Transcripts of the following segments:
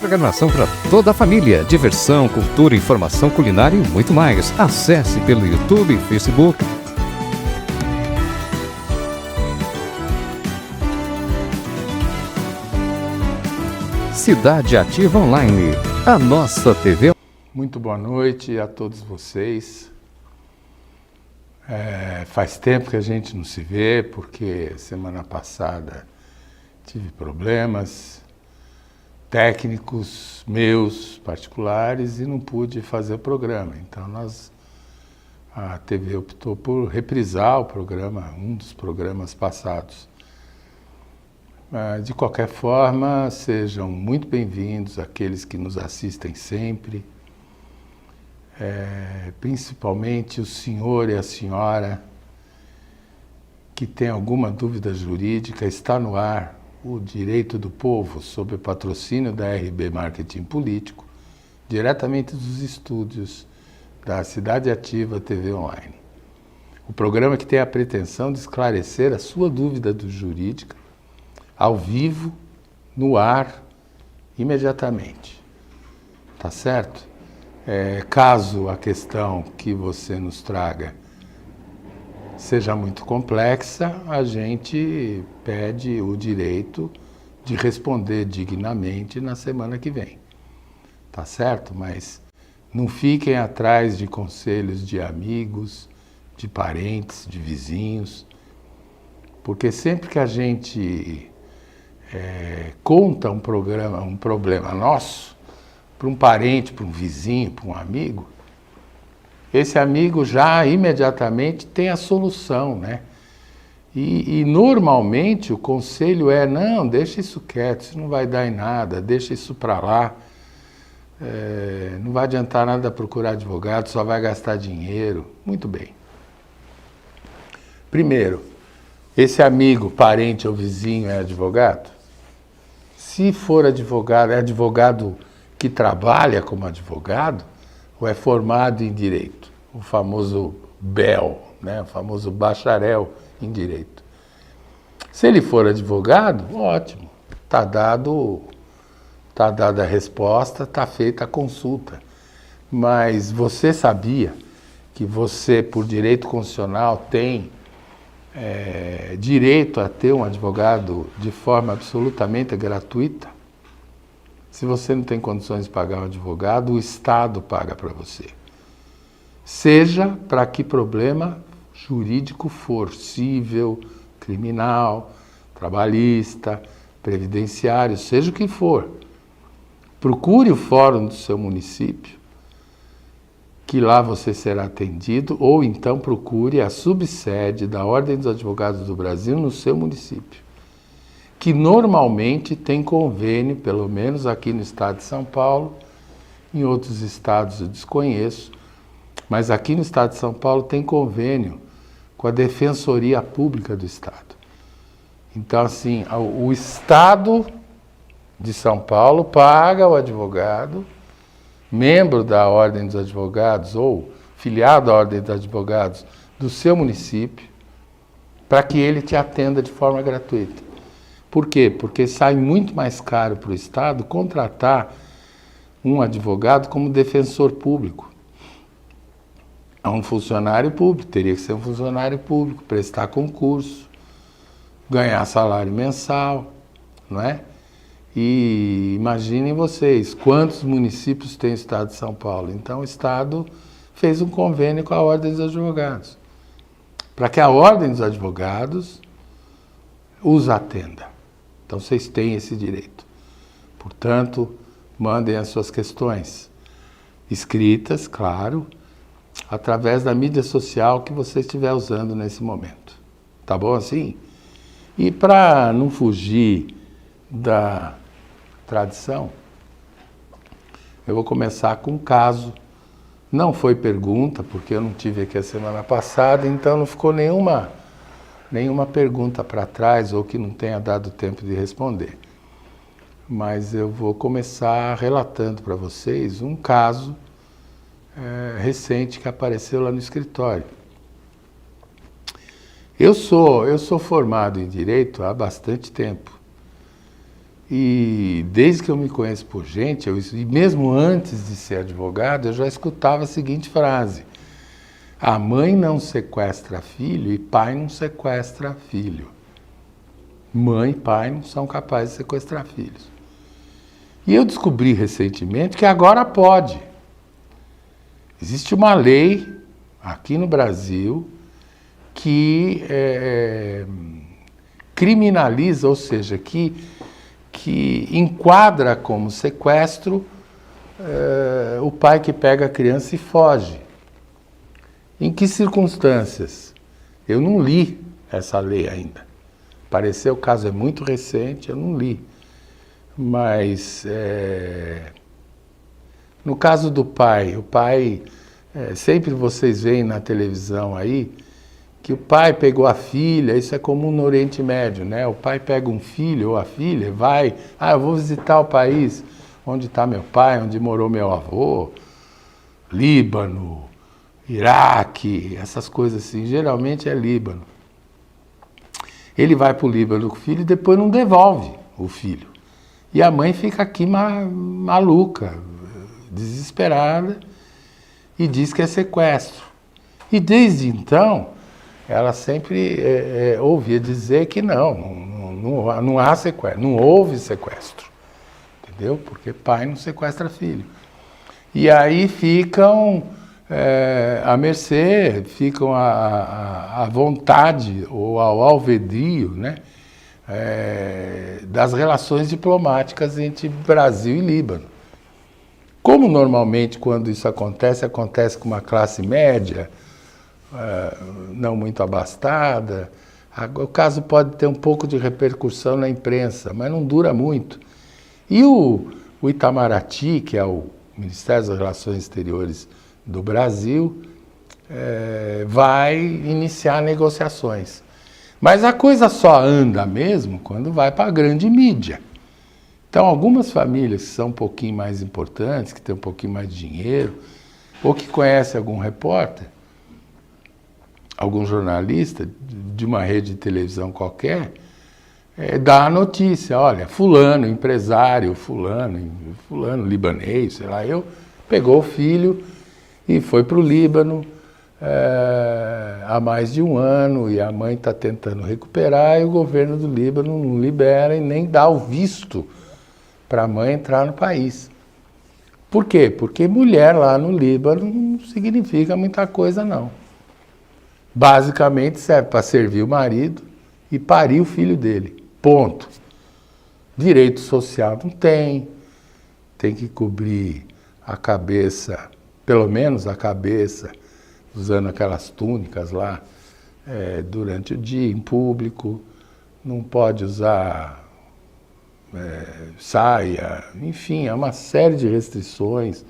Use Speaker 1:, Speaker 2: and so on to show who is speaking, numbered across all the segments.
Speaker 1: Programação para toda a família, diversão, cultura, informação culinária e muito mais. Acesse pelo YouTube e Facebook. Cidade Ativa Online, a nossa TV.
Speaker 2: Muito boa noite a todos vocês. Faz tempo que a gente não se vê, porque semana passada tive problemas técnicos meus particulares e não pude fazer o programa. Então a TV optou por reprisar o programa, um dos programas passados. De qualquer forma, sejam muito bem-vindos aqueles que nos assistem sempre, principalmente o senhor e a senhora que tem alguma dúvida jurídica. Está no ar o Direito do Povo, sob o patrocínio da RB Marketing Político, diretamente dos estúdios da Cidade Ativa TV Online. O programa que tem a pretensão de esclarecer a sua dúvida jurídica ao vivo, no ar, imediatamente. Tá certo? Caso a questão que você nos traga seja muito complexa, a gente pede o direito de responder dignamente na semana que vem. Tá certo? Mas não fiquem atrás de conselhos de amigos, de parentes, de vizinhos, porque sempre que a gente conta um problema nosso para um parente, para um vizinho, para um amigo, esse amigo já imediatamente tem a solução, né? E normalmente o conselho não, deixa isso quieto, isso não vai dar em nada, deixa isso para lá, não vai adiantar nada procurar advogado, só vai gastar dinheiro. Muito bem. Primeiro, esse amigo, parente ou vizinho é advogado? Se for advogado, é advogado que trabalha como advogado ou é formado em direito? O famoso BEL, né? O famoso bacharel em direito. Se ele for advogado, ótimo, está dada a resposta, está feita a consulta. Mas você sabia que você, por direito constitucional, tem direito a ter um advogado de forma absolutamente gratuita? Se você não tem condições de pagar um advogado, o Estado paga para você. Seja para que problema jurídico for, civil, criminal, trabalhista, previdenciário, seja o que for. Procure o fórum do seu município, que lá você será atendido, ou então procure a subsede da Ordem dos Advogados do Brasil no seu município, que normalmente tem convênio, pelo menos aqui no estado de São Paulo, em outros estados eu desconheço, mas aqui no estado de São Paulo tem convênio com a Defensoria Pública do Estado. Então, assim, o Estado de São Paulo paga o advogado, membro da Ordem dos Advogados ou filiado à Ordem dos Advogados do seu município, para que ele te atenda de forma gratuita. Por quê? Porque sai muito mais caro para o Estado contratar um advogado como defensor público. É um funcionário público, teria que ser um funcionário público, prestar concurso, ganhar salário mensal, não é? E imaginem vocês, quantos municípios tem o Estado de São Paulo? Então o Estado fez um convênio com a Ordem dos Advogados, para que a Ordem dos Advogados os atenda. Então vocês têm esse direito. Portanto, mandem as suas questões escritas, claro, através da mídia social que você estiver usando nesse momento. Tá bom assim? E para não fugir da tradição, eu vou começar com um caso. Não foi pergunta, porque eu não tive aqui a semana passada, então não ficou nenhuma pergunta para trás ou que não tenha dado tempo de responder. Mas eu vou começar relatando para vocês um caso recente que apareceu lá no escritório. Eu sou formado em Direito há bastante tempo. E desde que eu me conheço por gente, e mesmo antes de ser advogado, eu já escutava a seguinte frase: a mãe não sequestra filho e pai não sequestra filho. Mãe e pai não são capazes de sequestrar filhos. E eu descobri recentemente que agora pode. Existe uma lei aqui no Brasil que criminaliza, ou seja, que enquadra como sequestro o pai que pega a criança e foge. Em que circunstâncias? Eu não li essa lei ainda. Pareceu, o caso é muito recente, eu não li. Mas, no caso do pai, o pai, sempre vocês veem na televisão aí, que o pai pegou a filha, isso é comum no Oriente Médio, né? O pai pega um filho ou a filha, vai, eu vou visitar o país onde está meu pai, onde morou meu avô, Líbano, Iraque, essas coisas assim, geralmente é Líbano. Ele vai para o Líbano com o filho e depois não devolve o filho. E a mãe fica aqui maluca, desesperada, e diz que é sequestro. E desde então, ela sempre ouvia dizer que não há sequestro, não houve sequestro. Entendeu? Porque pai não sequestra filho. E aí ficam à mercê, ficam à vontade ou ao alvedrio, né? Das relações diplomáticas entre Brasil e Líbano. Como normalmente quando isso acontece com uma classe média, não muito abastada, o caso pode ter um pouco de repercussão na imprensa, mas não dura muito. E o Itamaraty, que é o Ministério das Relações Exteriores do Brasil, vai iniciar negociações. Mas a coisa só anda mesmo quando vai para a grande mídia. Então, algumas famílias que são um pouquinho mais importantes, que têm um pouquinho mais de dinheiro, ou que conhecem algum repórter, algum jornalista de uma rede de televisão qualquer, dá a notícia: olha, fulano, empresário, fulano libanês, sei lá, pegou o filho e foi para o Líbano há mais de um ano, e a mãe está tentando recuperar, e o governo do Líbano não libera e nem dá o visto para a mãe entrar no país. Por quê? Porque mulher lá no Líbano não significa muita coisa, não. Basicamente serve para servir o marido e parir o filho dele. Ponto. Direito social não tem que cobrir a cabeça, pelo menos a cabeça, usando aquelas túnicas lá durante o dia, em público, não pode usar saia, enfim, há uma série de restrições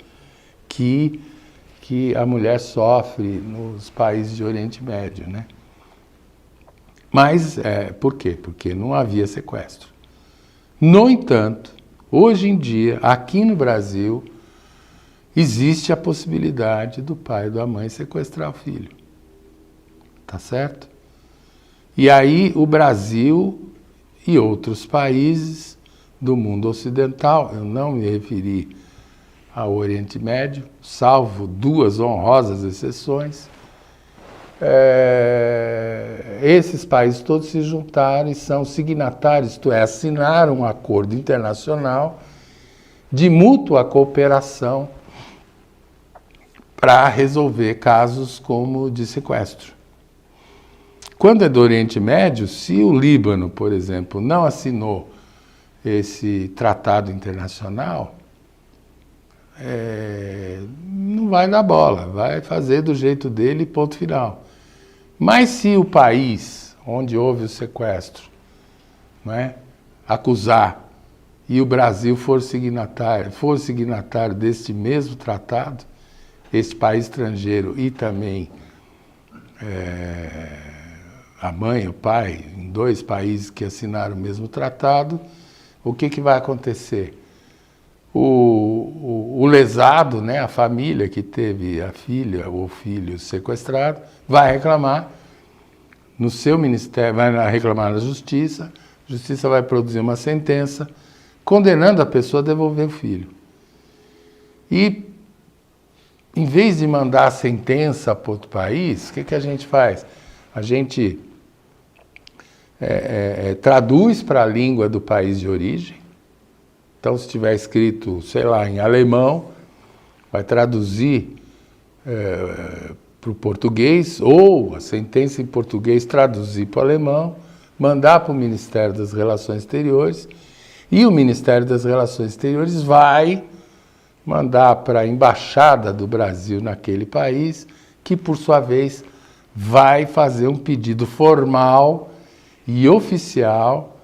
Speaker 2: que a mulher sofre nos países de Oriente Médio, né? Mas, por quê? Porque não havia sequestro. No entanto, hoje em dia, aqui no Brasil, existe a possibilidade do pai e da mãe sequestrar o filho. Tá certo? E aí o Brasil e outros países do mundo ocidental, eu não me referi ao Oriente Médio, salvo duas honrosas exceções, esses países todos se juntaram e são signatários, isto é, assinaram um acordo internacional de mútua cooperação para resolver casos como de sequestro. Quando é do Oriente Médio, se o Líbano, por exemplo, não assinou esse tratado internacional, não vai dar bola, vai fazer do jeito dele, ponto final. Mas se o país onde houve o sequestro, acusar, e o Brasil for signatário deste mesmo tratado, esse país estrangeiro e também a mãe, o pai, em dois países que assinaram o mesmo tratado, o que vai acontecer? O lesado, a família que teve a filha ou o filho sequestrado, vai reclamar no seu ministério, vai reclamar na justiça, a justiça vai produzir uma sentença, condenando a pessoa a devolver o filho. E, em vez de mandar a sentença para outro país, o que a gente faz? A gente traduz para a língua do país de origem. Então, se tiver escrito, sei lá, em alemão, vai traduzir para o português, ou a sentença em português traduzir para o alemão, mandar para o Ministério das Relações Exteriores, e o Ministério das Relações Exteriores vai mandar para a Embaixada do Brasil naquele país, que, por sua vez, vai fazer um pedido formal e oficial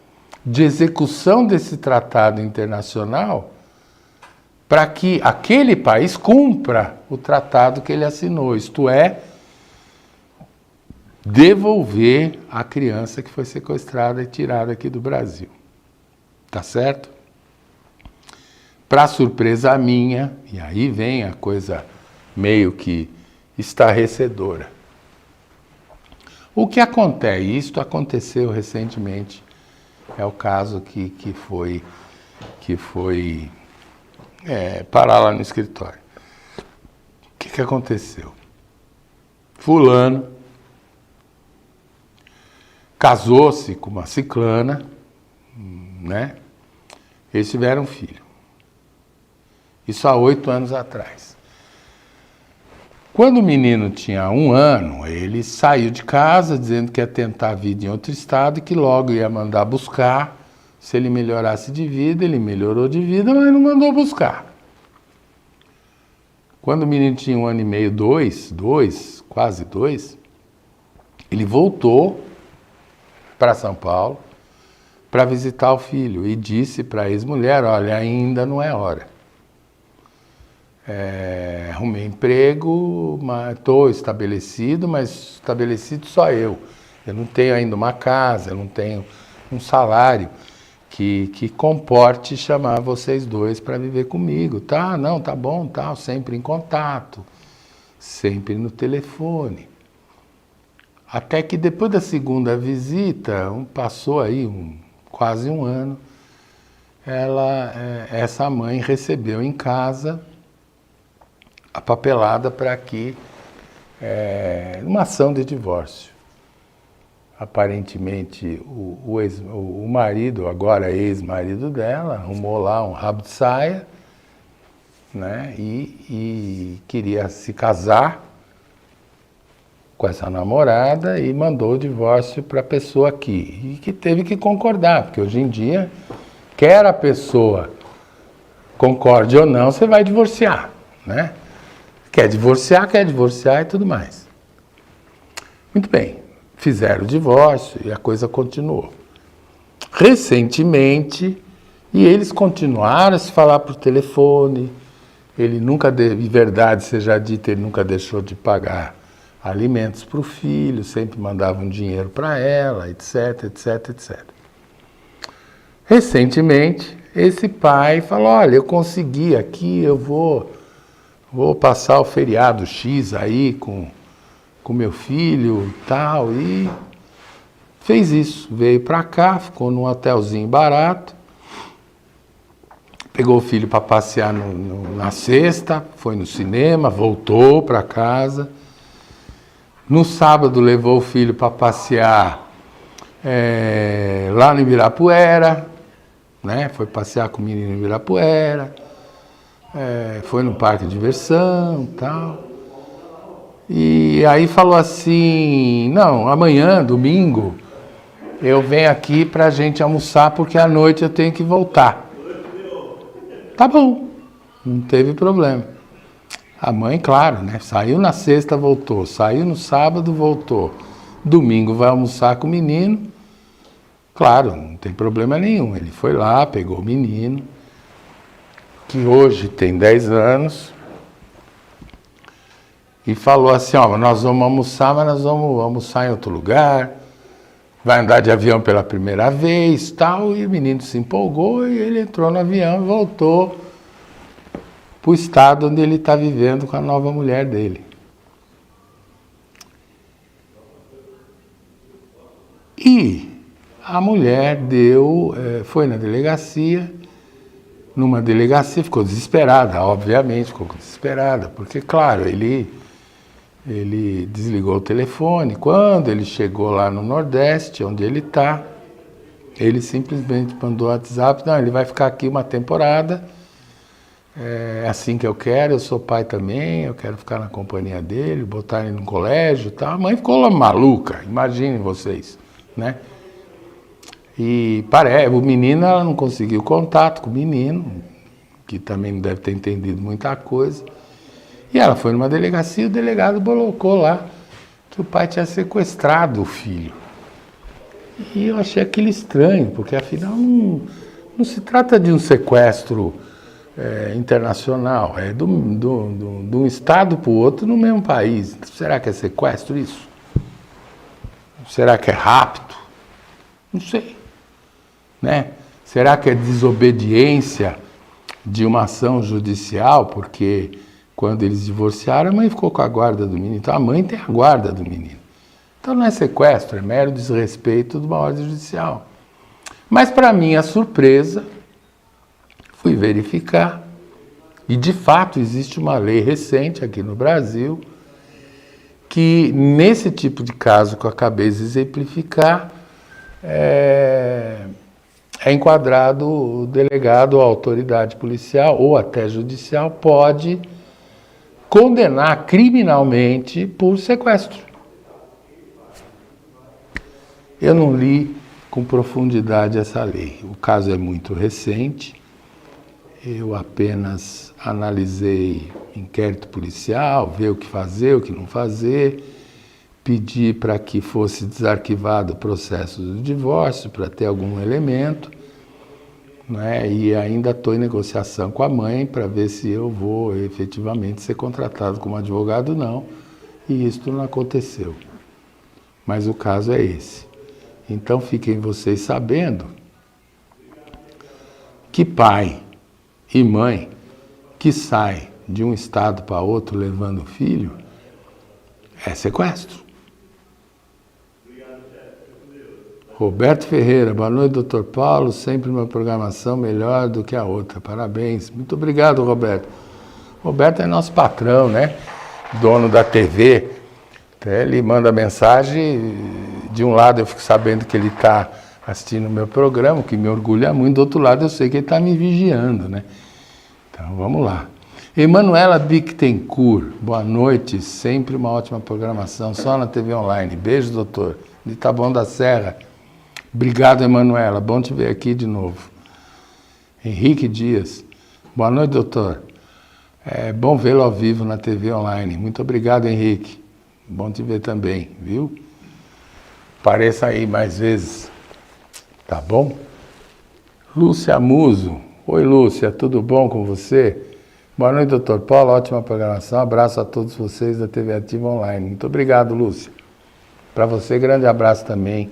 Speaker 2: de execução desse tratado internacional para que aquele país cumpra o tratado que ele assinou, isto é, devolver a criança que foi sequestrada e tirada aqui do Brasil. Tá certo? Para surpresa minha, e aí vem a coisa meio que estarrecedora. O que acontece? Isto aconteceu recentemente, é o caso que foi parar lá no escritório. O que aconteceu? Fulano casou-se com uma ciclana, né? Eles tiveram um filho. Isso há 8 anos atrás. Quando o menino tinha 1 ano, ele saiu de casa dizendo que ia tentar a vida em outro estado e que logo ia mandar buscar. Se ele melhorasse de vida, ele melhorou de vida, mas não mandou buscar. Quando o menino tinha 1 ano e meio, quase 2, ele voltou para São Paulo para visitar o filho e disse para a ex-mulher, olha, ainda não é hora. Arrumei emprego, estou estabelecido, mas estabelecido só eu. Eu não tenho ainda uma casa, eu não tenho um salário que comporte chamar vocês dois para viver comigo. Tá, não, tá bom, tal, sempre em contato, sempre no telefone. Até que depois da segunda visita, passou aí quase 1 ano, essa mãe recebeu em casa a papelada para que uma ação de divórcio. Aparentemente, o marido, agora ex-marido dela, arrumou lá um rabo de saia, né, e queria se casar com essa namorada e mandou o divórcio para a pessoa aqui. E que teve que concordar, porque hoje em dia, quer a pessoa concorde ou não, você vai divorciar, né? Quer divorciar e tudo mais. Muito bem, fizeram o divórcio e a coisa continuou. Recentemente, e eles continuaram a se falar por telefone, ele nunca, de verdade seja dita, ele nunca deixou de pagar alimentos para o filho, sempre mandava um dinheiro para ela, etc, etc, etc. Recentemente, esse pai falou, olha, eu consegui aqui, eu vou passar o feriado X aí com meu filho e tal, e fez isso. Veio para cá, ficou num hotelzinho barato, pegou o filho para passear na sexta, foi no cinema, voltou para casa. No sábado levou o filho para passear lá no Ibirapuera, né? Foi passear com o menino no Ibirapuera. Foi num parque de diversão e tal. E aí falou assim, não, amanhã, domingo, eu venho aqui pra gente almoçar porque à noite eu tenho que voltar. Tá bom, não teve problema. A mãe, claro, né? Saiu na sexta, voltou. Saiu no sábado, voltou. Domingo vai almoçar com o menino. Claro, não tem problema nenhum. Ele foi lá, pegou o menino, que hoje tem 10 anos, e falou assim, ó, nós vamos almoçar, mas nós vamos almoçar em outro lugar, vai andar de avião pela primeira vez, tal, e o menino se empolgou, e ele entrou no avião e voltou para o estado onde ele está vivendo com a nova mulher dele. E a mulher foi na delegacia numa delegacia, ficou desesperada, obviamente, ficou desesperada, porque, claro, ele desligou o telefone. Quando ele chegou lá no Nordeste, onde ele está, ele simplesmente mandou o WhatsApp: não, ele vai ficar aqui uma temporada, é assim que eu quero, eu sou pai também, eu quero ficar na companhia dele, botar ele no colégio e tal. A mãe ficou maluca, imaginem vocês, né? E o menino, ela não conseguiu contato com o menino, que também não deve ter entendido muita coisa. E ela foi numa delegacia e o delegado colocou lá que o pai tinha sequestrado o filho. E eu achei aquilo estranho, porque afinal não se trata de um sequestro internacional, é de um estado para o outro no mesmo país. Será que é sequestro isso? Será que é rapto? Não sei. Né? Será que é desobediência de uma ação judicial? Porque quando eles divorciaram, a mãe ficou com a guarda do menino. Então a mãe tem a guarda do menino. Então não é sequestro, é mero desrespeito de uma ordem judicial. Mas para minha surpresa, fui verificar e de fato existe uma lei recente aqui no Brasil que nesse tipo de caso que eu acabei de exemplificar, é enquadrado o delegado ou a autoridade policial ou até judicial pode condenar criminalmente por sequestro. Eu não li com profundidade essa lei. O caso é muito recente. Eu apenas analisei inquérito policial, ver o que fazer, o que não fazer, pedi para que fosse desarquivado o processo do divórcio, para ter algum elemento, né? E ainda estou em negociação com a mãe para ver se eu vou efetivamente ser contratado como advogado ou não, e isso não aconteceu. Mas o caso é esse. Então fiquem vocês sabendo que pai e mãe que sai de um estado para outro levando o filho é sequestro. Roberto Ferreira, boa noite, doutor Paulo, sempre uma programação melhor do que a outra, parabéns. Muito obrigado, Roberto. Roberto é nosso patrão, né? Dono da TV. Até ele manda mensagem, de um lado eu fico sabendo que ele está assistindo o meu programa, o que me orgulha muito, do outro lado eu sei que ele está me vigiando, né? Então vamos lá. Emanuela Bittencourt, boa noite, sempre uma ótima programação, só na TV Online. Beijo, doutor. De Taboão da Serra. Obrigado, Emanuela, bom te ver aqui de novo. Henrique Dias, boa noite, doutor. É bom vê-lo ao vivo na TV Online. Muito obrigado, Henrique. Bom te ver também, viu? Apareça aí mais vezes, tá bom? Lúcia Muso. Oi, Lúcia, tudo bom com você? Boa noite, doutor Paulo, ótima programação. Abraço a todos vocês da TV Ativa Online. Muito obrigado, Lúcia. Para você, grande abraço também.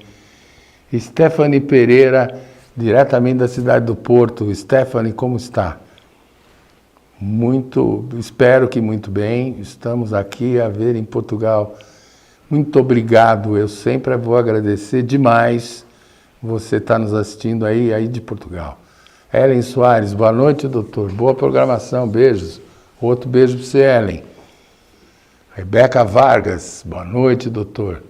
Speaker 2: Stephanie Pereira, diretamente da cidade do Porto. Stephanie, como está? Espero que muito bem. Estamos aqui a ver em Portugal. Muito obrigado. Eu sempre vou agradecer demais você estar nos assistindo aí de Portugal. Ellen Soares, boa noite, doutor. Boa programação, beijos. Outro beijo para você, Ellen. Rebeca Vargas, boa noite, doutor.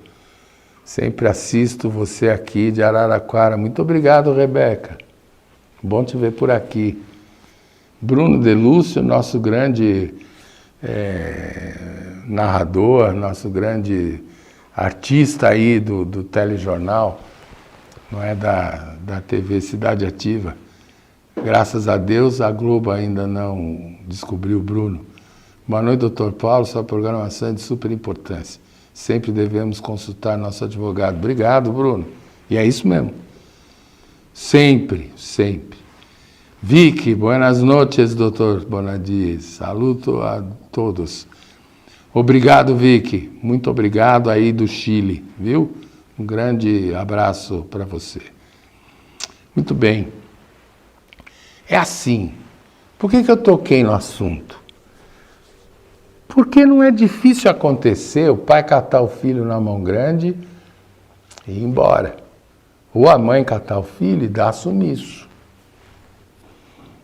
Speaker 2: Sempre assisto você aqui de Araraquara. Muito obrigado, Rebeca. Bom te ver por aqui. Bruno De Lúcio, nosso grande narrador, nosso grande artista aí do telejornal, não é, da TV Cidade Ativa. Graças a Deus, a Globo ainda não descobriu o Bruno. Boa noite, doutor Paulo, sua programação é de super importância. Sempre devemos consultar nosso advogado. Obrigado, Bruno. E é isso mesmo. Sempre, sempre. Vicky, buenas noches, doutor Bonadies. Saluto a todos. Obrigado, Vicky. Muito obrigado aí do Chile, viu? Um grande abraço para você. Muito bem. É assim. Por que eu toquei no assunto? Porque não é difícil acontecer o pai catar o filho na mão grande e ir embora. Ou a mãe catar o filho e dar sumiço.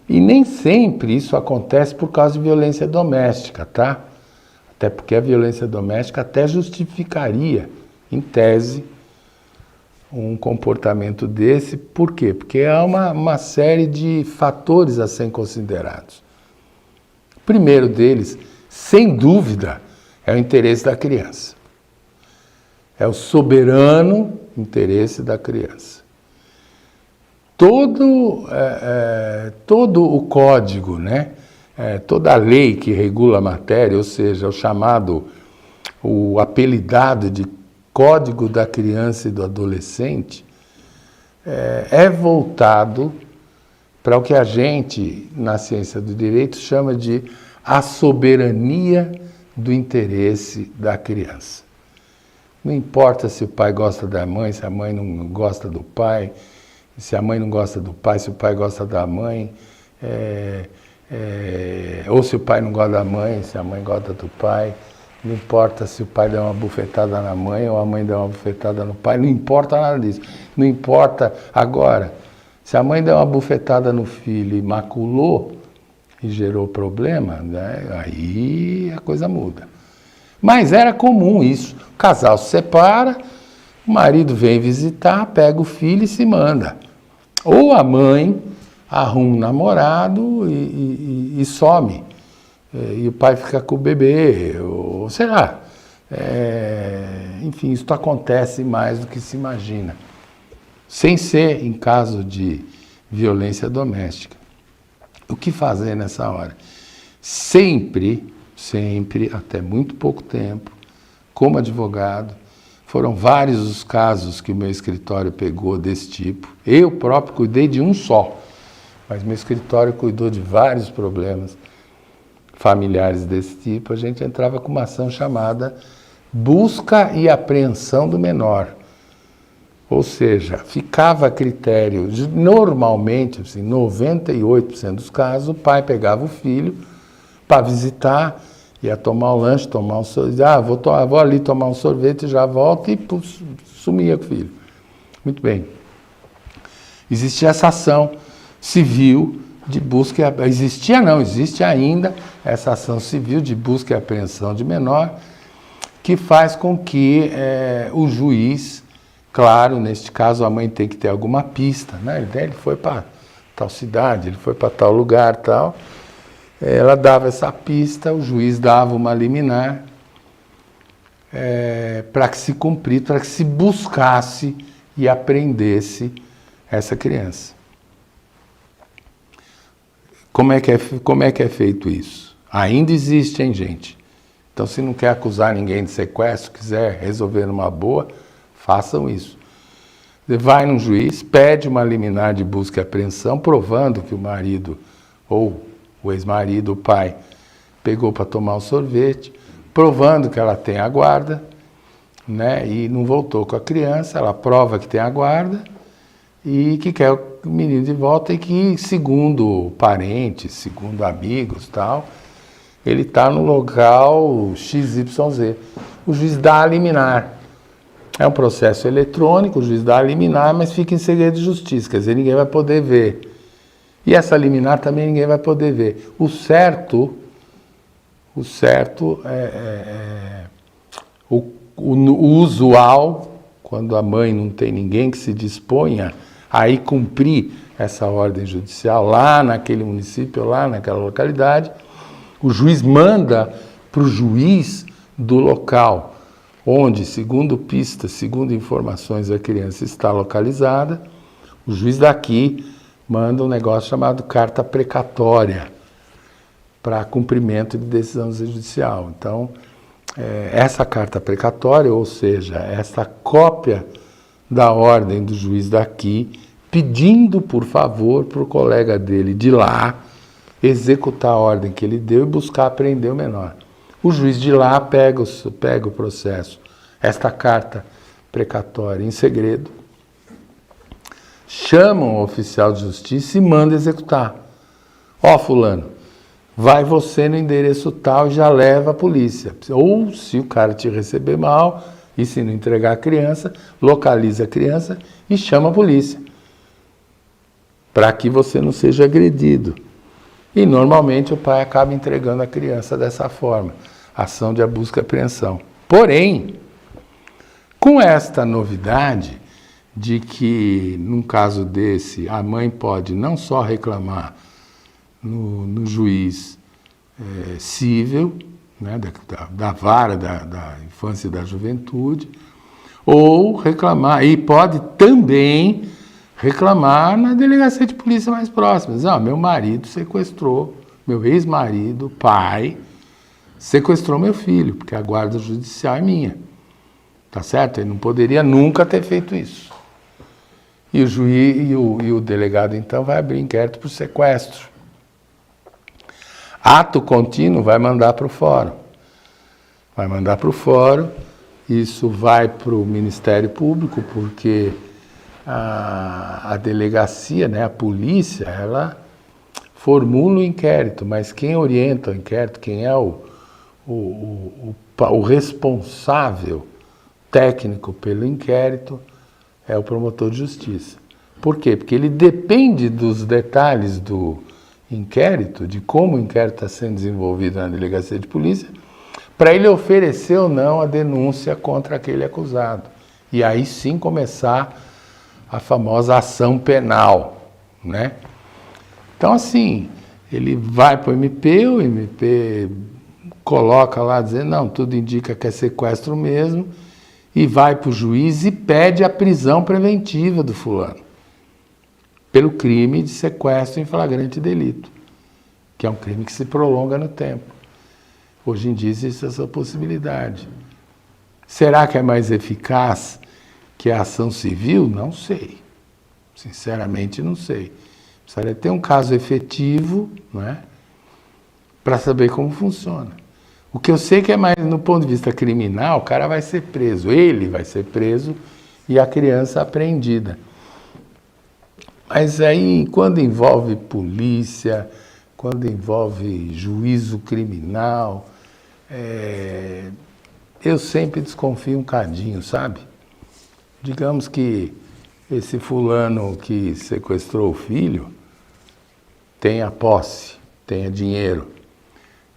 Speaker 2: E nem sempre isso acontece por causa de violência doméstica, tá? Até porque a violência doméstica até justificaria, em tese, um comportamento desse. Por quê? Porque há uma série de fatores a serem considerados. O primeiro deles, sem dúvida, é o interesse da criança. É o soberano interesse da criança. Todo o código, né? Toda a lei que regula a matéria, ou seja, o apelidado de Código da Criança e do Adolescente, é voltado para o que a gente, na ciência do direito, chama de a soberania do interesse da criança. Não importa se o pai gosta da mãe, se a mãe não gosta do pai, se a mãe não gosta do pai, se o pai gosta da mãe, ou se o pai não gosta da mãe, se a mãe gosta do pai. Não importa se o pai der uma bufetada na mãe ou a mãe der uma bufetada no pai, não importa nada disso. Não importa agora, se a mãe der uma bufetada no filho e maculou e gerou problema, né, aí a coisa muda. Mas era comum isso. O casal se separa, o marido vem visitar, pega o filho e se manda. Ou a mãe arruma um namorado e some. E o pai fica com o bebê, ou sei lá. Enfim, isso acontece mais do que se imagina. Sem ser em caso de violência doméstica. O que fazer nessa hora? Sempre, até muito pouco tempo, como advogado, foram vários os casos que o meu escritório pegou desse tipo. Eu próprio cuidei de um só, mas meu escritório cuidou de vários problemas familiares desse tipo. A gente entrava com uma ação chamada busca e apreensão do menor. Ou seja, ficava a critério, normalmente, assim, 98% dos casos, o pai pegava o filho para visitar, ia tomar um lanche, tomar um sorvete, vou ali tomar um sorvete, já volto e sumia com o filho. Muito bem. Existia essa ação civil de busca e existe ainda essa ação civil de busca e apreensão de menor, que faz com que o juiz, claro, neste caso a mãe tem que ter alguma pista, né? Ele foi para tal cidade, ele foi para tal lugar, tal. Ela dava essa pista, o juiz dava uma liminar para que se cumprisse, para que se buscasse e apreendesse essa criança. Como é que é feito isso? Ainda existe, hein, gente? Então, se não quer acusar ninguém de sequestro, quiser resolver numa boa, façam isso. Você vai num juiz, pede uma liminar de busca e apreensão, provando que o marido, ou o ex-marido, o pai, pegou para tomar o sorvete, provando que ela tem a guarda, né, e não voltou com a criança, ela prova que tem a guarda, e que quer o menino de volta e que, segundo parentes, segundo amigos, tal, ele está no local XYZ. O juiz dá a liminar. É um processo eletrônico, o juiz dá a liminar, mas fica em segredo de justiça, quer dizer, ninguém vai poder ver. E essa liminar também ninguém vai poder ver. O certo o usual, quando a mãe não tem ninguém que se disponha a ir cumprir essa ordem judicial lá naquele município, lá naquela localidade, o juiz manda para o juiz do local onde, segundo pistas, segundo informações, a criança está localizada. O juiz daqui manda um negócio chamado carta precatória para cumprimento de decisão judicial. Então, essa carta precatória, ou seja, essa cópia da ordem do juiz daqui, pedindo, por favor, para o colega dele de lá executar a ordem que ele deu e buscar apreender o menor. O juiz de lá pega o processo, esta carta precatória em segredo, chama o oficial de justiça e manda executar. Ó, fulano, vai você no endereço tal e já leva a polícia. Ou, se o cara te receber mal e se não entregar a criança, localiza a criança e chama a polícia, para que você não seja agredido. E normalmente o pai acaba entregando a criança dessa forma, ação de busca e apreensão. Porém, com esta novidade de que, num caso desse, a mãe pode não só reclamar no juiz cível, né, da vara da infância e da juventude, ou reclamar, e pode também reclamar na delegacia de polícia mais próxima. Diz, meu marido sequestrou, meu ex-marido, pai, sequestrou meu filho, porque a guarda judicial é minha. Tá certo? Ele não poderia nunca ter feito isso. E o juiz e o delegado, então, vai abrir inquérito por sequestro. Ato contínuo vai mandar para o fórum. Vai mandar para o fórum, isso vai para o Ministério Público, porque a delegacia, né, a polícia, ela formula o inquérito, mas quem orienta o inquérito, quem é o responsável técnico pelo inquérito é o promotor de justiça. Por quê? Porque ele depende dos detalhes do inquérito, de como o inquérito está sendo desenvolvido na delegacia de polícia, para ele oferecer ou não a denúncia contra aquele acusado. E aí sim começar a famosa ação penal, né? Então, assim, ele vai para o MP coloca lá, dizendo, não, tudo indica que é sequestro mesmo, e vai para o juiz e pede a prisão preventiva do fulano, pelo crime de sequestro em flagrante delito, que é um crime que se prolonga no tempo. Hoje em dia existe essa possibilidade. Será que é mais eficaz que a ação civil? Não sei. Sinceramente, não sei. Precisaria ter um caso efetivo, né, para saber como funciona. O que eu sei que é mais, no ponto de vista criminal, o cara vai ser preso, ele vai ser preso e a criança apreendida. Mas aí, quando envolve polícia, quando envolve juízo criminal, eu sempre desconfio um cadinho, sabe? Digamos que esse fulano que sequestrou o filho tenha posse, tenha dinheiro,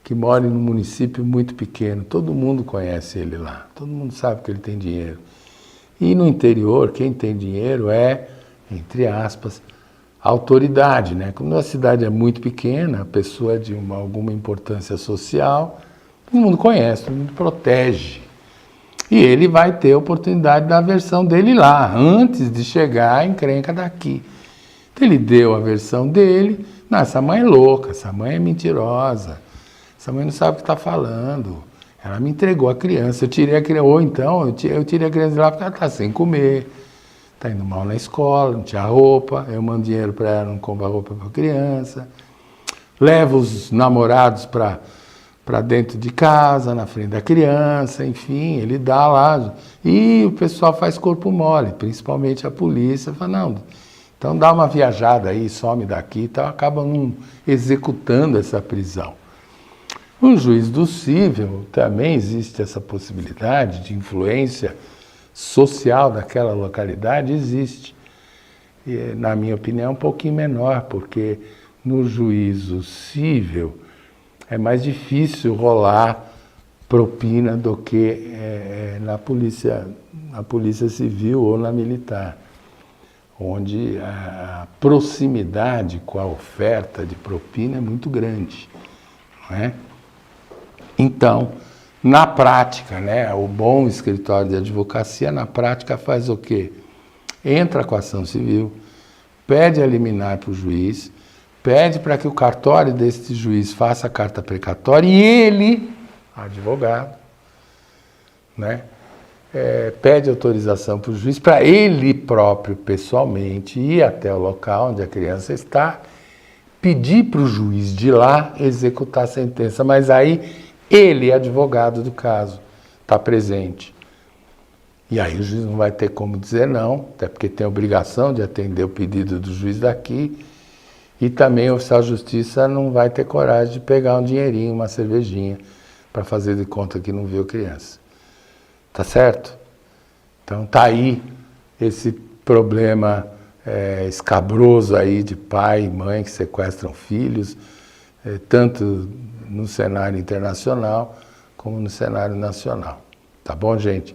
Speaker 2: que mora num município muito pequeno, todo mundo conhece ele lá, todo mundo sabe que ele tem dinheiro. E no interior, quem tem dinheiro é, entre aspas, autoridade, né? Quando a cidade é muito pequena, a pessoa é de alguma importância social, todo mundo conhece, todo mundo protege. E ele vai ter a oportunidade da versão dele lá, antes de chegar a encrenca daqui. Então ele deu a versão dele, não, essa mãe é louca, essa mãe é mentirosa, essa mãe não sabe o que está falando, ela me entregou a criança, eu tirei a criança, ou então eu tirei a criança de lá porque ela está sem comer, está indo mal na escola, não tinha roupa, eu mando dinheiro para ela, não compra roupa para a criança, levo os namorados para dentro de casa, na frente da criança, enfim, ele dá lá. E o pessoal faz corpo mole, principalmente a polícia, fala, não, então dá uma viajada aí, some daqui, então acabam não executando essa prisão. No juiz do cível também existe essa possibilidade de influência social daquela localidade, existe. E, na minha opinião, um pouquinho menor, porque no juízo cível é mais difícil rolar propina do que na polícia civil ou na militar, onde a proximidade com a oferta de propina é muito grande, não é? Então, na prática, né, o bom escritório de advocacia, na prática, faz o quê? Entra com a ação civil, pede a liminar para o juiz, pede para que o cartório desse juiz faça a carta precatória e ele, advogado, né, pede autorização para o juiz para ele próprio, pessoalmente, ir até o local onde a criança está, pedir para o juiz de lá executar a sentença, mas aí ele, advogado do caso, está presente. E aí o juiz não vai ter como dizer não, até porque tem a obrigação de atender o pedido do juiz daqui, e também o oficial de justiça não vai ter coragem de pegar um dinheirinho, uma cervejinha, para fazer de conta que não viu criança. Tá certo? Então tá aí esse problema escabroso aí de pai e mãe que sequestram filhos, tanto no cenário internacional como no cenário nacional. Tá bom, gente?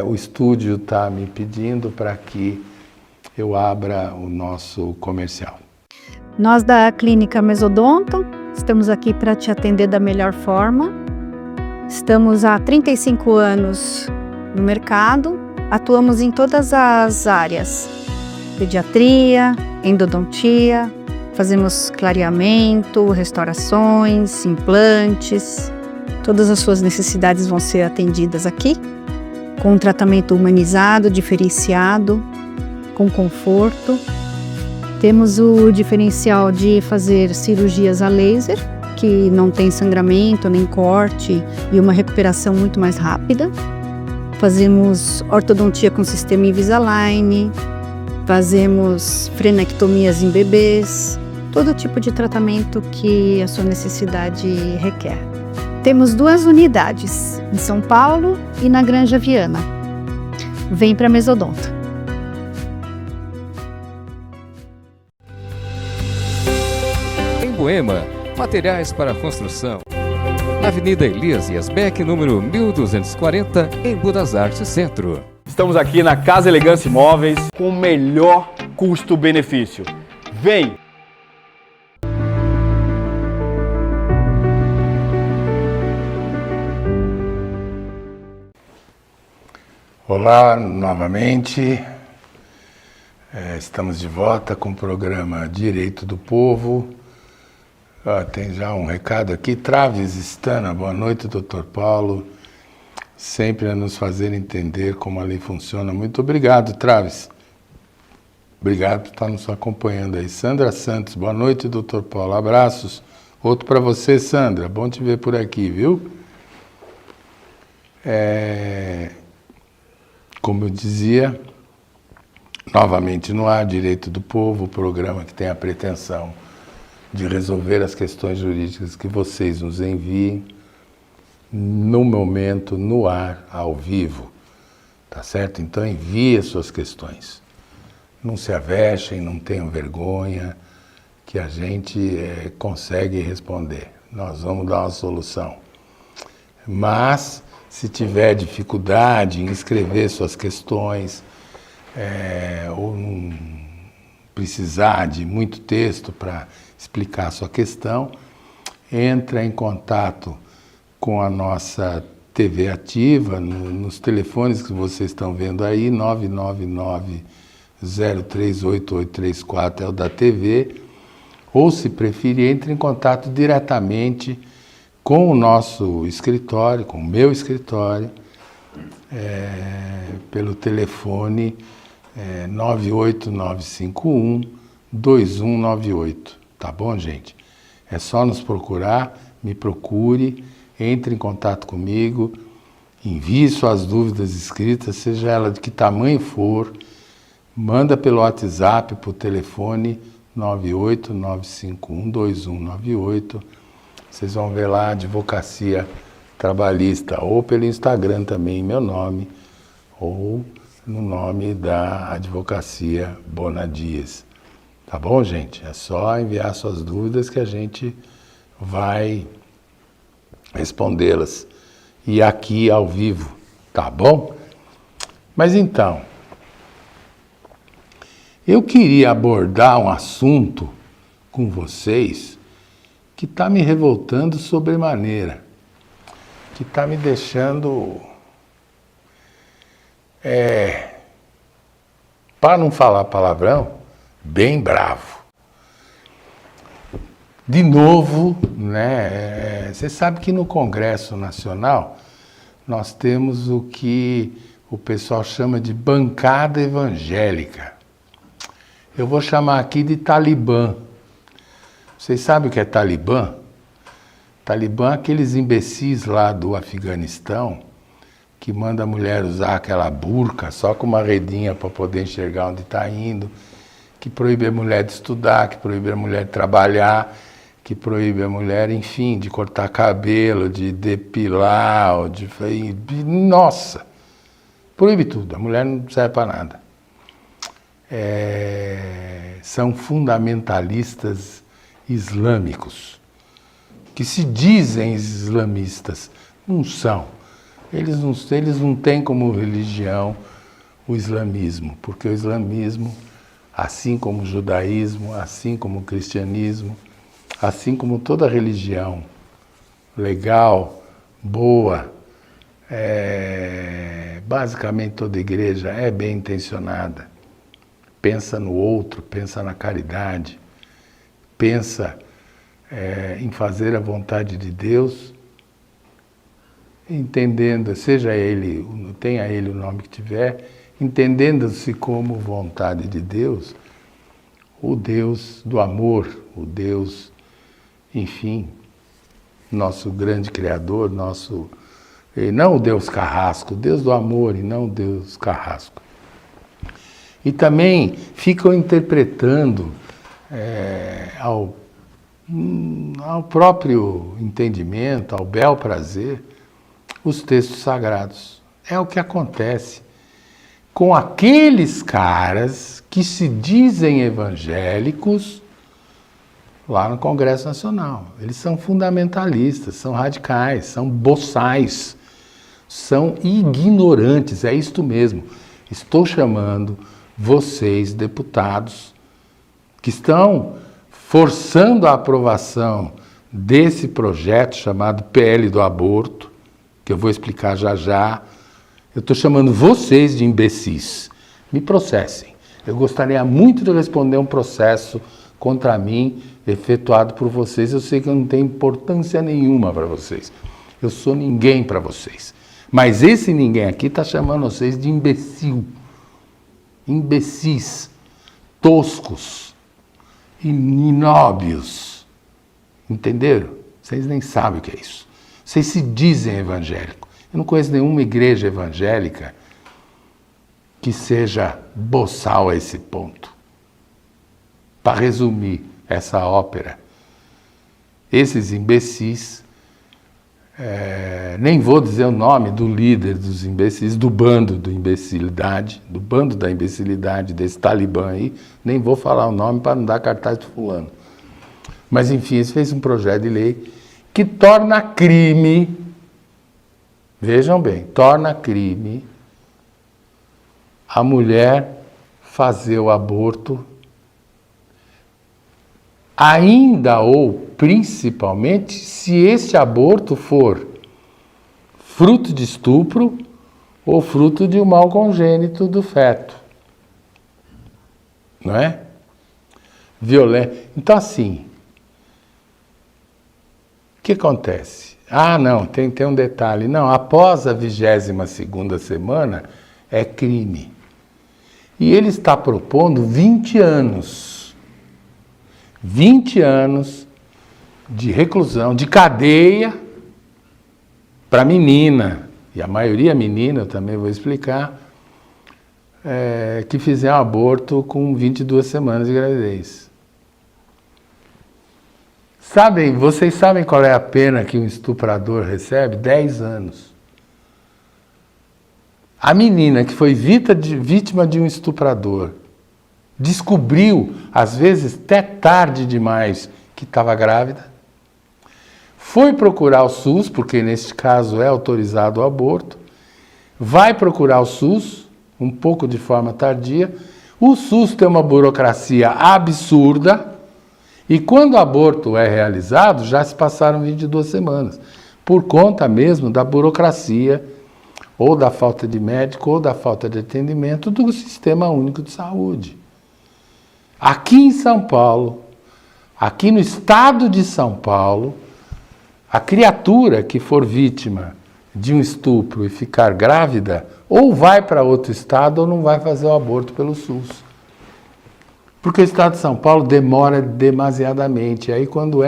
Speaker 2: O estúdio está me pedindo para que eu abra o nosso comercial.
Speaker 3: Nós da Clínica Mesodonto estamos aqui para te atender da melhor forma. Estamos há 35 anos no mercado, atuamos em todas as áreas: pediatria, endodontia, fazemos clareamento, restaurações, implantes. Todas as suas necessidades vão ser atendidas aqui, com um tratamento humanizado, diferenciado, com conforto. Temos o diferencial de fazer cirurgias a laser, que não tem sangramento nem corte e uma recuperação muito mais rápida. Fazemos ortodontia com sistema Invisalign, fazemos frenectomias em bebês, todo tipo de tratamento que a sua necessidade requer. Temos 2 unidades, em São Paulo e na Granja Viana. Vem para Mesodonto.
Speaker 1: Moema, materiais para construção. Na Avenida Elias Yasbeck, número 1240, em Budas Artes Centro.
Speaker 4: Estamos aqui na Casa Elegância Imóveis com o melhor custo-benefício. Vem!
Speaker 2: Olá, novamente. Estamos de volta com o programa Direito do Povo. Tem já um recado aqui. Traves Stana, boa noite, Dr. Paulo. Sempre a nos fazer entender como a lei funciona. Muito obrigado, Traves. Obrigado por estar nos acompanhando aí. Sandra Santos, boa noite, Dr. Paulo. Abraços. Outro para você, Sandra. Bom te ver por aqui, viu? Como eu dizia, novamente no ar, Direito do Povo, o programa que tem a pretensão de resolver as questões jurídicas que vocês nos enviem no momento, no ar, ao vivo. Tá certo? Então envie as suas questões. Não se avexem, não tenham vergonha, que a gente consegue responder. Nós vamos dar uma solução. Mas, se tiver dificuldade em escrever suas questões, ou não precisar de muito texto para explicar a sua questão, entra em contato com a nossa TV Ativa, nos telefones que vocês estão vendo aí, 999-038834 é o da TV, ou se preferir, entre em contato diretamente com o nosso escritório, com o meu escritório, pelo telefone 98951-2198. Tá bom, gente? É só nos procurar, me procure, entre em contato comigo, envie suas dúvidas escritas, seja ela de que tamanho for, manda pelo WhatsApp, por telefone 98951-2198. Vocês vão ver lá a Advocacia Trabalhista, ou pelo Instagram também, meu nome, ou no nome da Advocacia Bonadias. Tá bom, gente? É só enviar suas dúvidas que a gente vai respondê-las. E aqui ao vivo, tá bom? Mas então, eu queria abordar um assunto com vocês que está me revoltando sobremaneira, que está me deixando, para não falar palavrão, bem bravo. De novo, né? Você sabe que no Congresso Nacional nós temos o que o pessoal chama de bancada evangélica. Eu vou chamar aqui de Talibã. Vocês sabem o que é Talibã? Talibã é aqueles imbecis lá do Afeganistão que manda a mulher usar aquela burca só com uma redinha para poder enxergar onde está indo, que proíbe a mulher de estudar, que proíbe a mulher de trabalhar, que proíbe a mulher, enfim, de cortar cabelo, de depilar, ou de... Nossa! Proíbe tudo, a mulher não serve para nada. São fundamentalistas islâmicos, que se dizem islamistas, não são. Eles não têm como religião o islamismo, porque o islamismo, assim como o judaísmo, assim como o cristianismo, assim como toda religião legal, boa, basicamente toda igreja é bem intencionada, pensa no outro, pensa na caridade, pensa em fazer a vontade de Deus, entendendo, seja ele, tenha ele o nome que tiver, entendendo-se como vontade de Deus, o Deus do amor, o Deus, enfim, nosso grande Criador, não o Deus carrasco, o Deus do amor e não o Deus carrasco. E também ficam interpretando ao próprio entendimento, ao bel prazer, os textos sagrados. É o que acontece com aqueles caras que se dizem evangélicos lá no Congresso Nacional. Eles são fundamentalistas, são radicais, são boçais, são ignorantes, é isto mesmo. Estou chamando vocês, deputados, que estão forçando a aprovação desse projeto chamado PL do aborto, que eu vou explicar já já. Eu estou chamando vocês de imbecis. Me processem. Eu gostaria muito de responder um processo contra mim, efetuado por vocês. Eu sei que eu não tenho importância nenhuma para vocês. Eu sou ninguém para vocês. Mas esse ninguém aqui está chamando vocês de imbecil. Imbecis, toscos, inóbios. Entenderam? Vocês nem sabem o que é isso. Vocês se dizem evangélicos. Eu não conheço nenhuma igreja evangélica que seja boçal a esse ponto. Para resumir essa ópera, esses imbecis, nem vou dizer o nome do líder dos imbecis, do bando da imbecilidade desse Talibã aí, nem vou falar o nome para não dar cartaz de fulano. Mas enfim, eles fez um projeto de lei que torna crime, vejam bem, torna crime a mulher fazer o aborto, ainda ou principalmente se esse aborto for fruto de estupro ou fruto de um mal congênito do feto. Não é? Violência. Então assim, o que acontece? Ah, não, tem um detalhe. Não, após a 22ª semana é crime. E ele está propondo 20 anos. 20 anos de reclusão, de cadeia para menina, e a maioria menina, eu também vou explicar, que fizer um aborto com 22 semanas de gravidez. Vocês sabem qual é a pena que um estuprador recebe? 10 anos. A menina que foi vítima de um estuprador descobriu, às vezes até tarde demais, que estava grávida, foi procurar o SUS, porque neste caso é autorizado o aborto, vai procurar o SUS, um pouco de forma tardia, o SUS tem uma burocracia absurda, e quando o aborto é realizado, já se passaram 22 semanas, por conta mesmo da burocracia, ou da falta de médico, ou da falta de atendimento do Sistema Único de Saúde. Aqui em São Paulo, aqui no estado de São Paulo, a criatura que for vítima de um estupro e ficar grávida, ou vai para outro estado ou não vai fazer o aborto pelo SUS. Porque o estado de São Paulo demora demasiadamente. Aí quando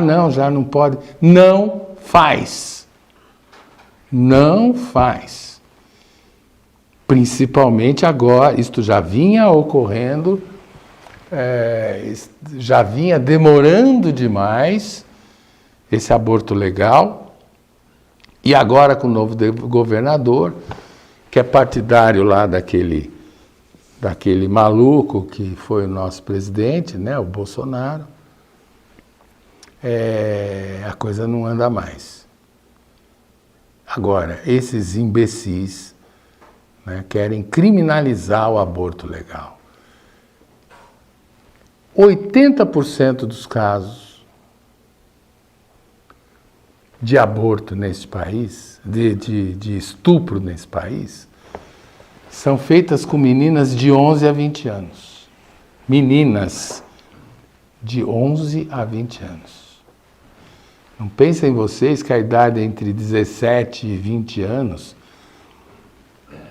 Speaker 2: não, já não pode. Não faz. Não faz. Principalmente agora, isto já vinha ocorrendo, já vinha demorando demais esse aborto legal, e agora com o novo governador, que é partidário lá daquele maluco que foi o nosso presidente, né, o Bolsonaro, a coisa não anda mais. Agora, esses imbecis, né, querem criminalizar o aborto legal. 80% dos casos de aborto nesse país, de estupro nesse país, são feitas com meninas de 11 a 20 anos. Meninas de 11 a 20 anos. Não pensem vocês que a idade entre 17 e 20 anos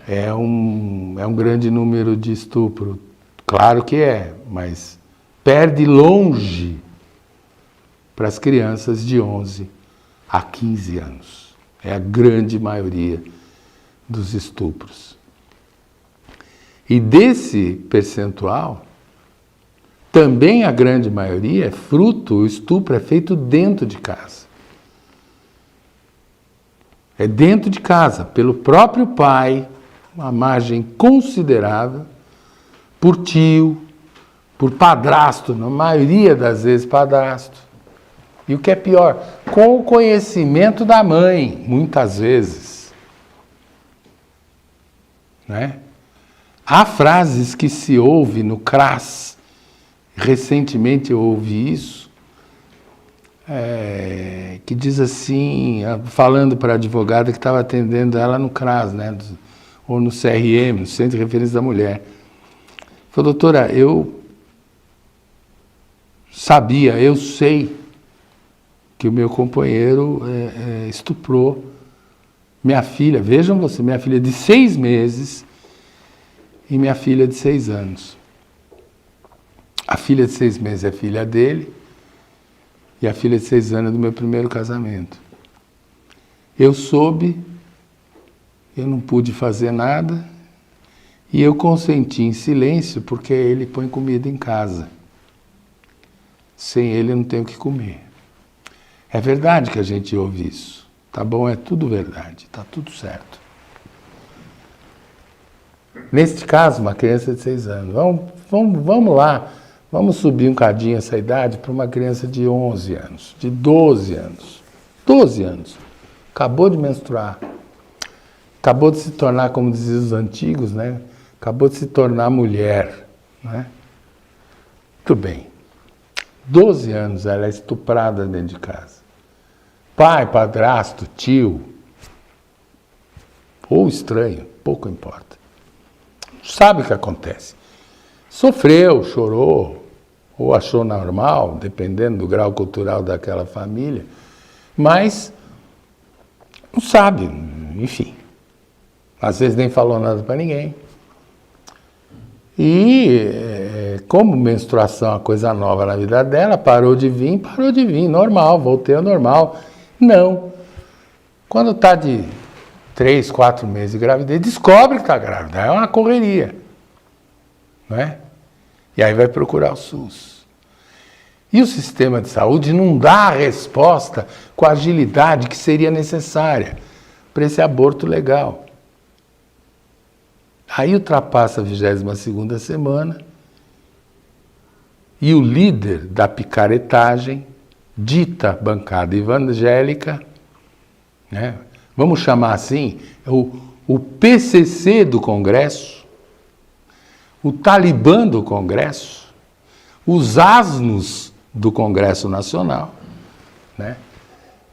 Speaker 2: é um grande número de estupro. Claro que é, mas perde longe para as crianças de 11 a 15 anos. É a grande maioria dos estupros. E desse percentual, também a grande maioria é fruto, o estupro é feito dentro de casa. É dentro de casa, pelo próprio pai, uma margem considerável, por tio, por padrasto, na maioria das vezes padrasto. E o que é pior, com o conhecimento da mãe, muitas vezes. Né? Há frases que se ouve no CRAS, recentemente eu ouvi isso, que diz assim, falando para a advogada que estava atendendo ela no CRAS, né, ou no CRM, no Centro de Referência da Mulher. Falou, doutora, eu sei que o meu companheiro estuprou minha filha, vejam você, minha filha de 6 meses e minha filha de 6 anos. A filha de 6 meses é filha dele e a filha de 6 anos é do meu primeiro casamento. Eu soube, eu não pude fazer nada e eu consenti em silêncio porque ele põe comida em casa. Sem ele eu não tenho o que comer. É verdade que a gente ouve isso. Tá bom? É tudo verdade. Tá tudo certo. Neste caso, uma criança de 6 anos. Vamos lá. Vamos subir um cadinho essa idade para uma criança de 11 anos, de 12 anos. 12 anos. Acabou de menstruar. Acabou de se tornar, como diziam os antigos, né? Acabou de se tornar mulher. Né? Muito bem. 12 anos ela é estuprada dentro de casa. Pai, padrasto, tio, ou estranho, pouco importa. Sabe o que acontece. Sofreu, chorou, ou achou normal, dependendo do grau cultural daquela família, mas não sabe, enfim. Às vezes nem falou nada para ninguém. E como menstruação é uma coisa nova na vida dela, parou de vir, normal, voltei ao normal. Não. Quando está de 3, 4 meses de gravidez, descobre que está grávida, é uma correria. Não é? E aí vai procurar o SUS. E o sistema de saúde não dá a resposta com a agilidade que seria necessária para esse aborto legal. Aí ultrapassa a 22ª semana e o líder da picaretagem, dita bancada evangélica, né? Vamos chamar assim, o PCC do Congresso, o Talibã do Congresso, os asnos do Congresso Nacional, né?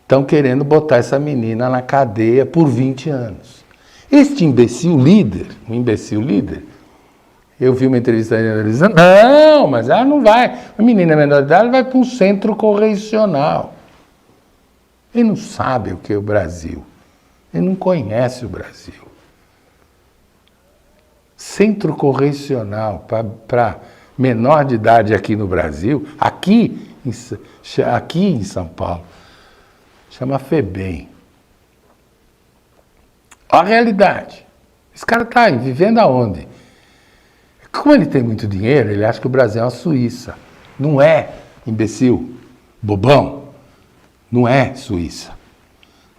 Speaker 2: Estão querendo botar essa menina na cadeia por 20 anos. Este imbecil líder, eu vi uma entrevista dele dizendo, não, mas ela não vai, a menina menor de idade vai para um centro correcional. Ele não sabe o que é o Brasil, ele não conhece o Brasil. Centro correcional para menor de idade aqui no Brasil, aqui em São Paulo, chama FEBEM. Olha a realidade. Esse cara está vivendo aonde? Como ele tem muito dinheiro, ele acha que o Brasil é uma Suíça. Não é, imbecil, bobão. Não é Suíça.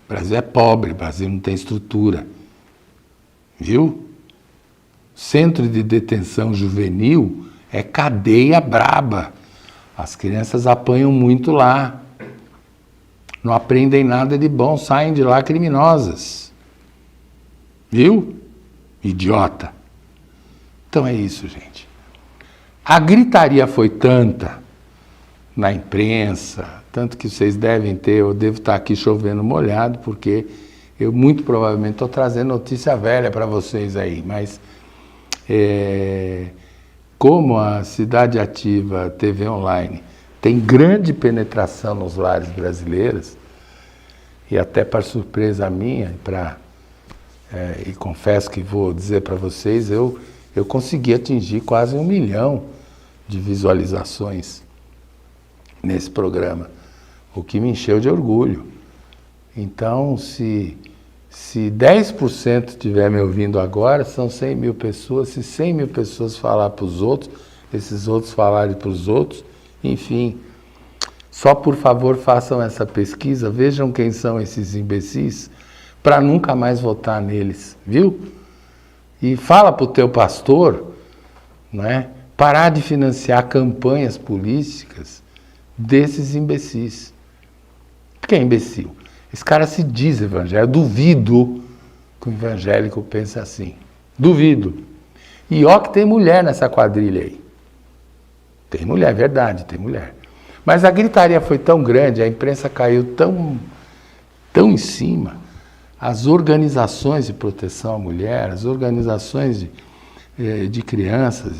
Speaker 2: O Brasil é pobre, o Brasil não tem estrutura. Viu? Centro de detenção juvenil é cadeia braba. As crianças apanham muito lá. não aprendem nada de bom, saem de lá criminosas. Viu? Idiota. Então é isso, gente. A gritaria foi tanta na imprensa, tanto que vocês devem ter, eu devo estar aqui chovendo molhado, porque eu muito provavelmente estou trazendo notícia velha para vocês aí, mas como a Cidade Ativa TV Online tem grande penetração nos lares brasileiros, e até para surpresa minha, e confesso que vou dizer para vocês, eu consegui atingir quase 1 milhão de visualizações nesse programa, o que me encheu de orgulho. Então, se 10% estiver me ouvindo agora, são 100 mil pessoas. Se 100 mil pessoas falar para os outros, esses outros falarem para os outros, enfim. Só por favor façam essa pesquisa, vejam quem são esses imbecis, para nunca mais votar neles, viu? E fala para o teu pastor, né, parar de financiar campanhas políticas desses imbecis. Por que é imbecil? Esse cara se diz evangélico. Duvido que o evangélico pense assim. Duvido. E ó que tem mulher nessa quadrilha aí. Tem mulher, é verdade, tem mulher. Mas a gritaria foi tão grande, a imprensa caiu tão em cima. As organizações de proteção à mulher, as organizações de crianças,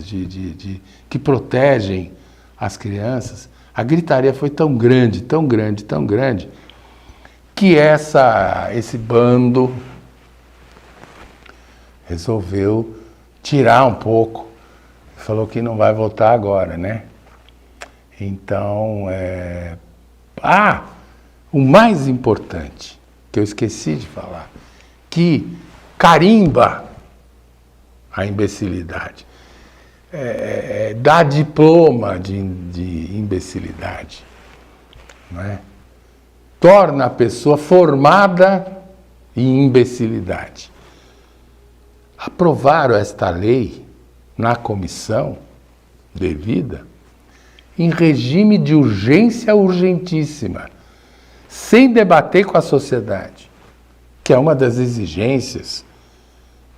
Speaker 2: que protegem as crianças, a gritaria foi tão grande, tão grande, tão grande, que esse bando resolveu tirar um pouco, falou que não vai votar agora, né? Então, o mais importante, que eu esqueci de falar, que carimba a imbecilidade, dá diploma de imbecilidade, não é? Torna a pessoa formada em imbecilidade. Aprovaram esta lei na comissão devida em regime de urgência urgentíssima, sem debater com a sociedade, que é uma das exigências,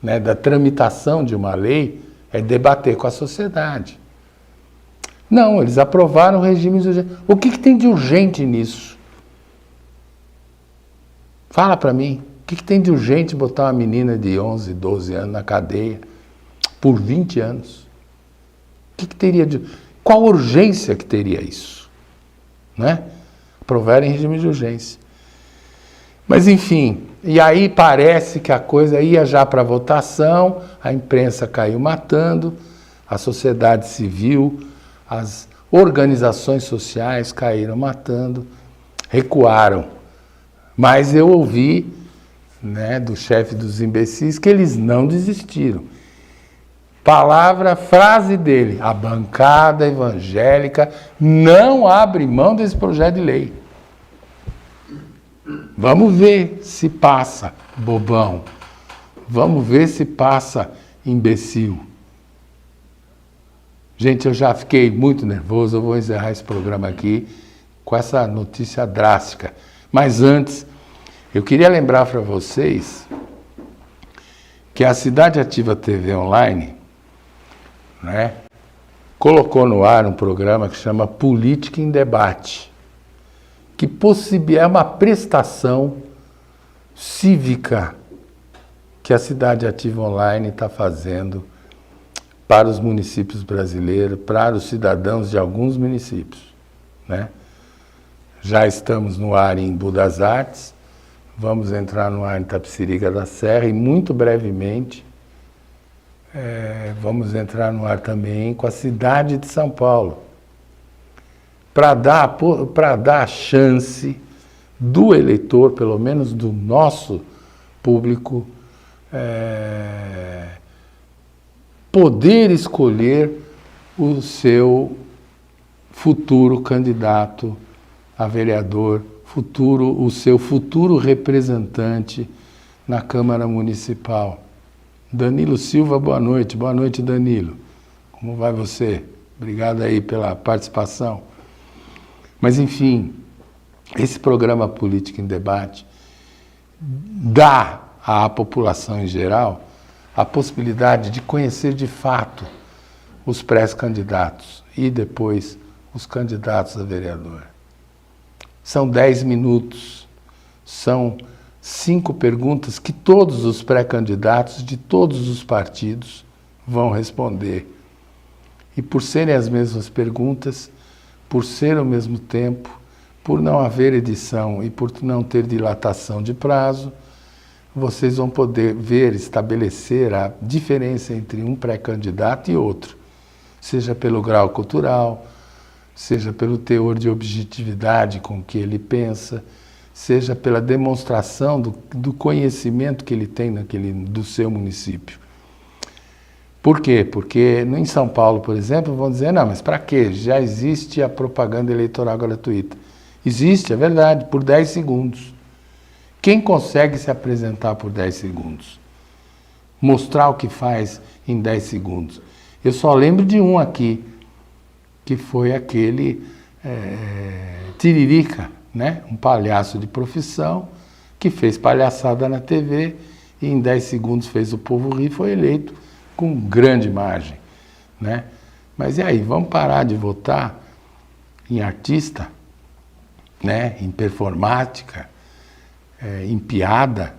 Speaker 2: né, da tramitação de uma lei, é debater com a sociedade. Não, eles aprovaram o regime de urgência. O que tem de urgente nisso? Fala para mim, o que tem de urgente botar uma menina de 11, 12 anos na cadeia por 20 anos? O que teria de... Qual urgência que teria isso? Né? Aprovaram em regime de urgência. Mas enfim, e aí parece que a coisa ia já para votação, a imprensa caiu matando, a sociedade civil, as organizações sociais caíram matando, recuaram. Mas eu ouvi, né, do chefe dos imbecis que eles não desistiram. Frase dele, a bancada evangélica não abre mão desse projeto de lei. Vamos ver se passa, bobão. Vamos ver se passa, imbecil. Gente, eu já fiquei muito nervoso, eu vou encerrar esse programa aqui com essa notícia drástica. Mas antes, eu queria lembrar para vocês que a Cidade Ativa TV Online, né, colocou no ar um programa que chama Política em Debate, que é uma prestação cívica que a Cidade Ativa Online está fazendo para os municípios brasileiros, para os cidadãos de alguns municípios, né? Já estamos no ar em Embu das Artes, vamos entrar no ar em Itapecerica da Serra e muito brevemente vamos entrar no ar também com a cidade de São Paulo, para dar a chance do eleitor, pelo menos do nosso público, poder escolher o seu futuro candidato a vereador, o seu futuro representante na Câmara Municipal. Danilo Silva, boa noite. Boa noite, Danilo. Como vai você? Obrigado aí pela participação. Mas, enfim, Esse programa Política em Debate dá à população em geral a possibilidade de conhecer de fato os pré-candidatos e depois os candidatos a vereador. São 10 minutos, são 5 perguntas que todos os pré-candidatos de todos os partidos vão responder. E por serem as mesmas perguntas, por ser ao mesmo tempo, por não haver edição e por não ter dilatação de prazo, vocês vão poder ver, estabelecer a diferença entre um pré-candidato e outro, seja pelo grau cultural, seja pelo teor de objetividade com que ele pensa, seja pela demonstração do conhecimento que ele tem do seu município. Por quê? Porque em São Paulo, por exemplo, vão dizer, não, mas para quê? Já existe a propaganda eleitoral gratuita. Existe, é verdade, por 10 segundos. Quem consegue se apresentar por 10 segundos? Mostrar o que faz em 10 segundos. Eu só lembro de um aqui, que foi aquele Tiririca, né? Um palhaço de profissão, que fez palhaçada na TV e em 10 segundos fez o povo rir e foi eleito com grande margem, né? Mas e aí, vamos parar de votar em artista, né? Em performática, em piada?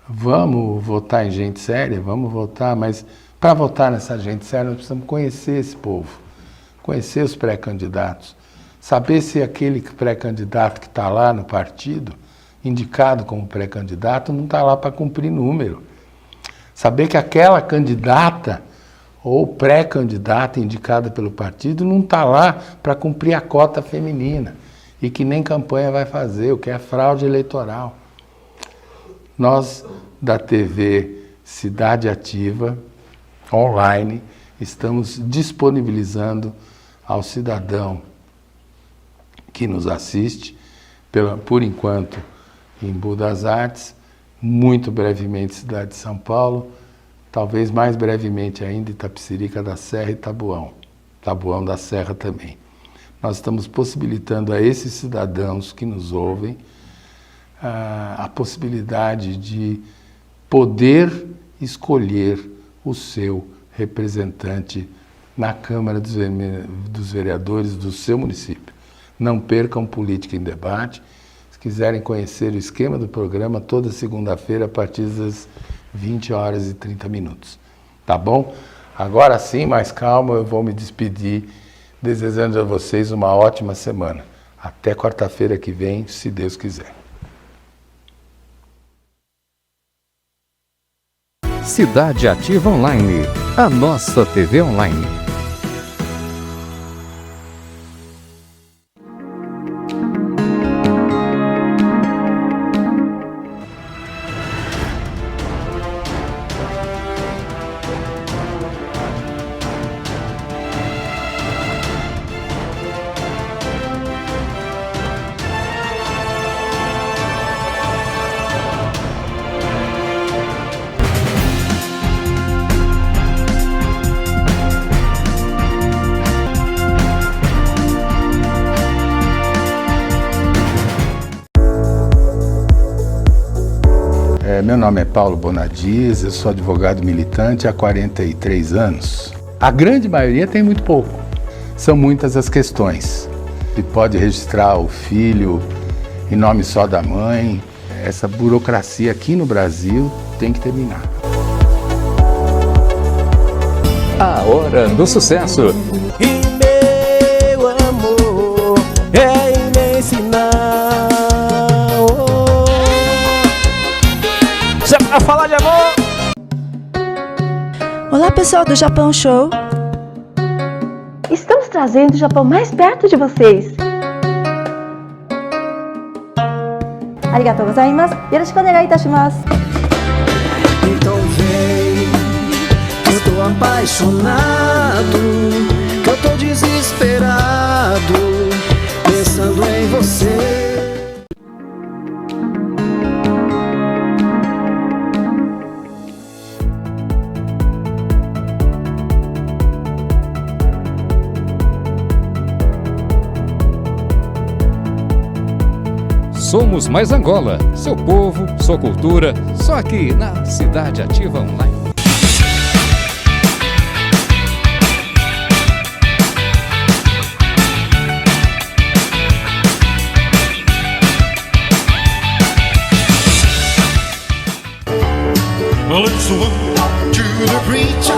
Speaker 2: Vamos votar em gente séria? Vamos votar, mas para votar nessa gente séria nós precisamos conhecer esse povo, conhecer os pré-candidatos, saber se aquele pré-candidato que está lá no partido, indicado como pré-candidato, não está lá para cumprir número. Saber que aquela candidata ou pré-candidata indicada pelo partido não está lá para cumprir a cota feminina e que nem campanha vai fazer, o que é fraude eleitoral. Nós, da TV Cidade Ativa, online, estamos disponibilizando ao cidadão que nos assiste, por enquanto em Budas Artes, muito brevemente cidade de São Paulo, talvez mais brevemente ainda Itapecerica da Serra e Taboão da Serra também. Nós estamos possibilitando a esses cidadãos que nos ouvem a possibilidade de poder escolher o seu representante na Câmara dos Vereadores do seu município. Não percam Política em Debate. Se quiserem conhecer o esquema do programa, toda segunda-feira a partir das 20h30. Tá bom? Agora sim, mais calma, eu vou me despedir, desejando a vocês uma ótima semana. Até quarta-feira que vem, se Deus quiser.
Speaker 1: Cidade Ativa Online, a nossa TV online.
Speaker 2: Meu nome é Paulo Bonadies, eu sou advogado militante há 43 anos. A grande maioria tem muito pouco. São muitas as questões. Se pode registrar o filho em nome só da mãe. Essa burocracia aqui no Brasil tem que terminar.
Speaker 1: A Hora do Sucesso.
Speaker 5: E meu amor é imenso não. Já pra falar de amor.
Speaker 6: Olá pessoal do Japão Show.
Speaker 7: Estamos trazendo o Japão mais perto de vocês. Arigatou gozaimasu. Yoroshiku onegai itashimasu.
Speaker 5: Então vem, eu tô apaixonado, que eu tô desesperado, pensando em você.
Speaker 1: Somos Mais Angola, seu povo, sua cultura, só aqui na Cidade Ativa Online.
Speaker 8: Well, it's the one to the preacher.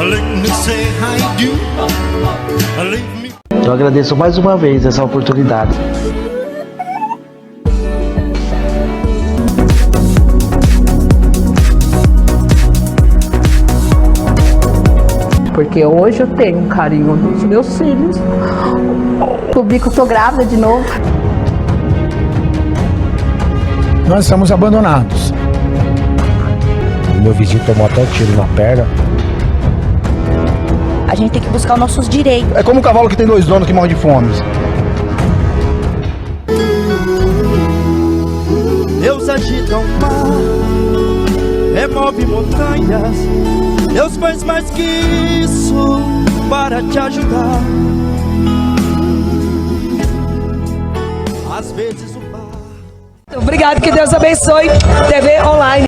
Speaker 8: Let me say hi do. Leave me.
Speaker 9: Eu agradeço mais uma vez essa oportunidade.
Speaker 10: Porque hoje eu tenho um carinho dos meus filhos.
Speaker 7: Publico que tô grávida de novo.
Speaker 11: Nós estamos abandonados. Meu vizinho tomou até um tiro na perna.
Speaker 6: A gente tem que buscar os nossos direitos.
Speaker 11: É como um cavalo que tem 2 donos que morre de fome.
Speaker 5: Deus agita o mar, remove montanhas. Deus faz mais que isso para te ajudar. Às vezes o mar.
Speaker 10: Obrigado, que Deus abençoe. TV Online.